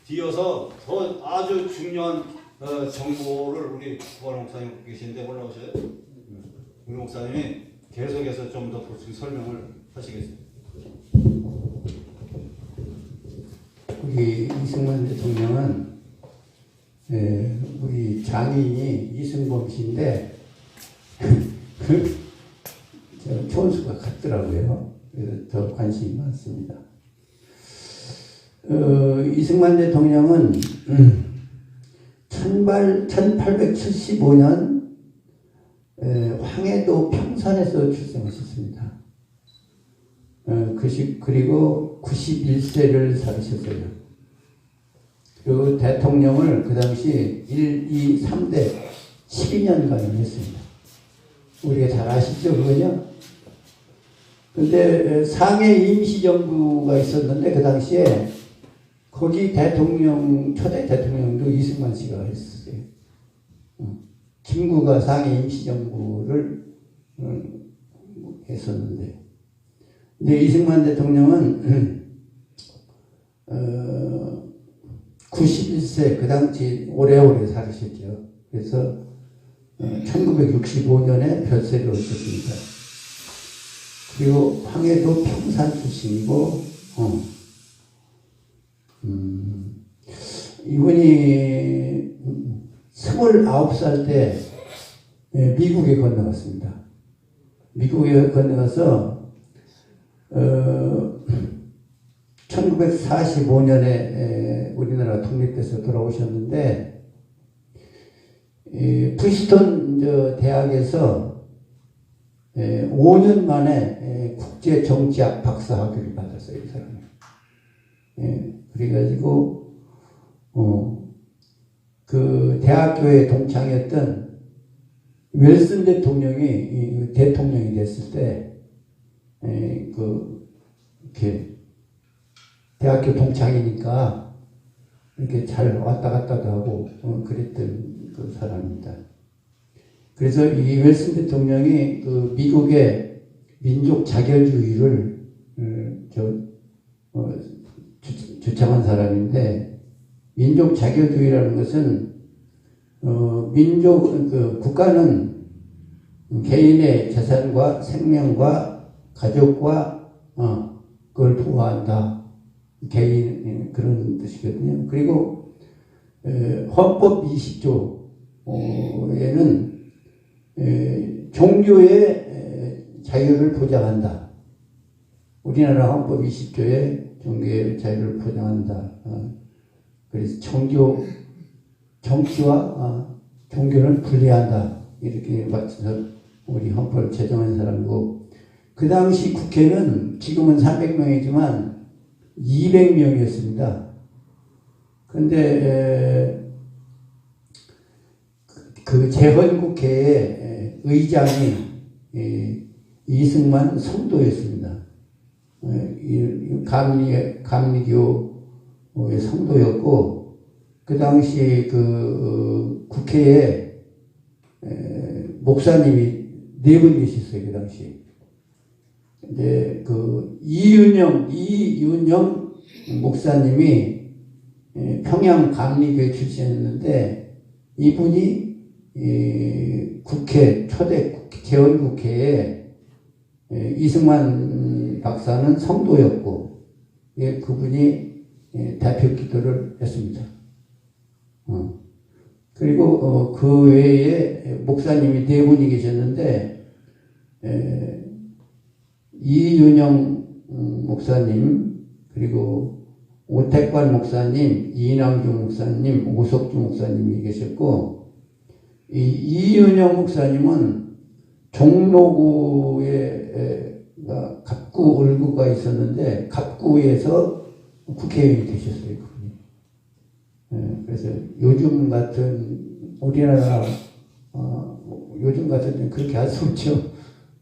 뒤어서 더 아주 중요한 정보를 우리 구발 목사님 계신데 올라오셔요. 우리 목사님이 계속해서 좀 더 보충 설명을 하시겠습니다. 우리 이승만 대통령은 우리 장인이 이승범 씨인데 저 촌수가 같더라고요. 그래서 더 관심이 많습니다. 이승만 대통령은 1875년 황해도 평산에서 출생하셨습니다. 그리고 91세를 살으셨어요. 그리고 대통령을 그 당시 1, 2, 3대 12년간 했습니다. 우리가 잘 아시죠, 그거요? 근데 상해 임시정부가 있었는데 그 당시에 거기 초대 대통령도 이승만 씨가 했었어요. 김구가 상해 임시정부를 했었는데, 근데 이승만 대통령은 91세 그 당시 오래오래 살으셨죠. 그래서 1965년에 별세를 얻으셨습니다. 그리고 황해도 평산 출신이고, 이분이 29살 때 미국에 건너갔습니다. 미국에 건너가서 1945년에 우리나라 독립돼서 돌아오셨는데, 프리스톤 대학에서 5년 만에 국제정치학 박사학위를 받았어요, 이 사람이. 그래가지고, 그 대학교에 동창이었던 윌슨 대통령이 대통령이 됐을 때, 이렇게 대학교 동창이니까 이렇게 잘 왔다 갔다도 하고, 그랬던 그 사람입니다. 그래서 이 윌슨 대통령이 그 미국의 민족 자결주의를 주창한 사람인데, 민족 자결주의라는 것은 국가는 개인의 재산과 생명과 가족과 그걸 보호한다. 개인 그런 뜻이거든요. 그리고 헌법 20조에는 종교의 자유를 보장한다. 우리나라 헌법 20조에 종교의 자유를 보장한다. 그래서 정치와 종교는 분리한다. 이렇게 맞춰서 우리 헌법을 제정한 사람이고, 그 당시 국회는 지금은 300명이지만 200명이었습니다. 근데 그 재헌국회의 의장이 이승만 성도였습니다. 감리교의 성도였고, 그 당시 그 국회에 목사님이 4분 계셨어요, 그 당시. 근데 그 이윤영 목사님이 평양 감리교회 출신이었는데, 이분이 초대 재헌국회에 이승만 박사는 성도였고, 그분이 대표 기도를 했습니다. 그리고 그 외에 목사님이 4분이 계셨는데, 이윤영 목사님, 그리고 오택관 목사님, 이남주 목사님, 오석주 목사님이 계셨고, 이윤영 목사님은 종로구에 갑구 을구가 있었는데 갑구에서 국회의원이 되셨어요, 그분이. 그래서 요즘 같은 우리나라 요즘 같은 그렇게 할 수 없죠.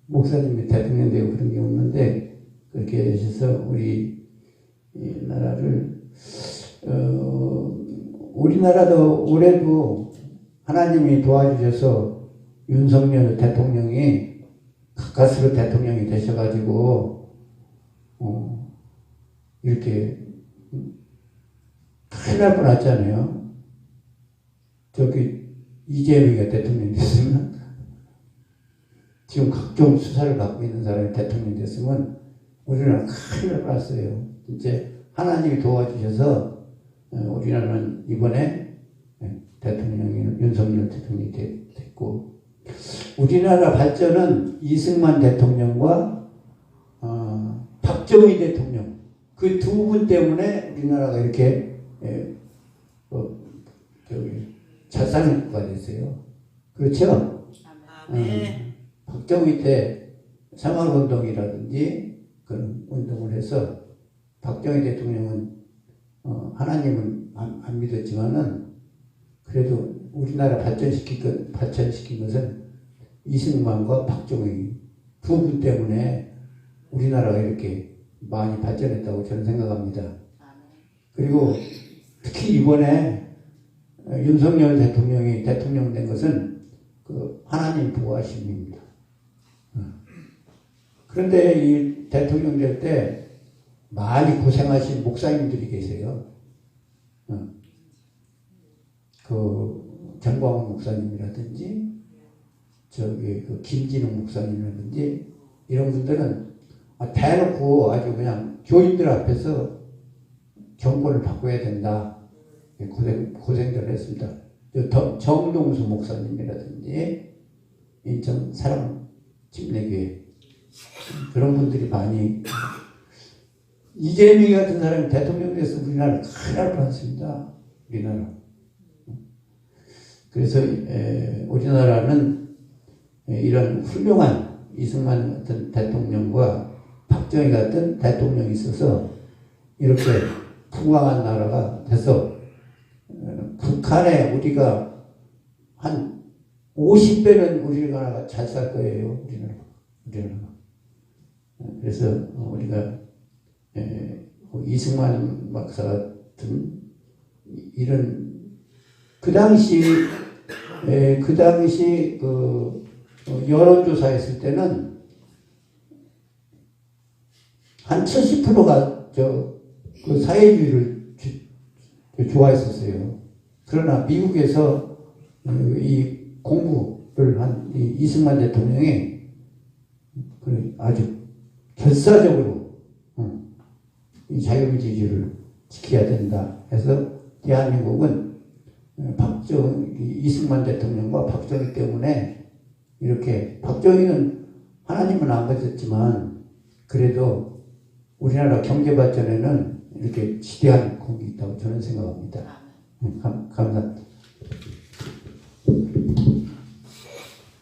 목사님이 대통령 되고 그런 게 없는데, 그렇게 하셔서 우리 나라를 우리나라도 올해도 하나님이 도와주셔서 윤석열 대통령이 가까스로 대통령이 되셔가지고 이렇게 큰일 날 뻔했잖아요. 저기 이재명이가 대통령 됐으면, 지금 각종 수사를 받고 있는 사람이 대통령 됐으면 우리나라 큰일 날 뻔했어요. 이제 하나님이 도와주셔서 우리나라는 이번에 대통령이 윤석열 대통령이 됐고, 우리나라 발전은 이승만 대통령과 박정희 대통령 그 두 분 때문에 우리나라가 이렇게 자산국가 됐어요. 그렇죠? 박정희 때 삼학운동이라든지 그런 운동을 해서 박정희 대통령은 하나님은 안 믿었지만은 그래도 우리나라 발전시킨 것은 이승만과 박정희 두 분 때문에 우리나라가 이렇게 많이 발전했다고 저는 생각합니다. 그리고 특히 이번에 윤석열 대통령이 대통령 된 것은 그 하나님 보호하심입니다. 그런데 이 대통령 될 때 많이 고생하신 목사님들이 계세요. 그 정광훈 목사님이라든지 저기 그 김진웅 목사님이라든지 이런 분들은 대놓고 아주 그냥 교인들 앞에서 경고를 바꿔야 된다. 고생들을 했습니다. 정동수 목사님이라든지 인천 사랑 집례교회 그런 분들이 많이, 이재명 같은 사람이 대통령 돼서 우리나라를 큰일 날 뻔했습니다. 우리나라. 그래서 우리나라는 이런 훌륭한 이승만 같은 대통령과 박정희 같은 대통령이 있어서 이렇게 풍광한 나라가 돼서 북한에 우리가 한 50배는 우리나라가 잘 살 거예요. 우리나라가. 그래서 우리가 이승만 박사 같은 이런 그 당시 그 여론조사했을 때는 한 70%가 그 사회주의를 좋아했었어요. 그러나 미국에서 이 공부를 한 이승만 대통령이 아주 결사적으로 이 자유민주주의를 지켜야 된다 해서 대한민국은 이승만 대통령과 박정희 때문에 이렇게, 박정희는 하나님은 안 믿었지만 그래도 우리나라 경제 발전에는 이렇게 지대한 공이 있다고 저는 생각합니다. 감사합니다.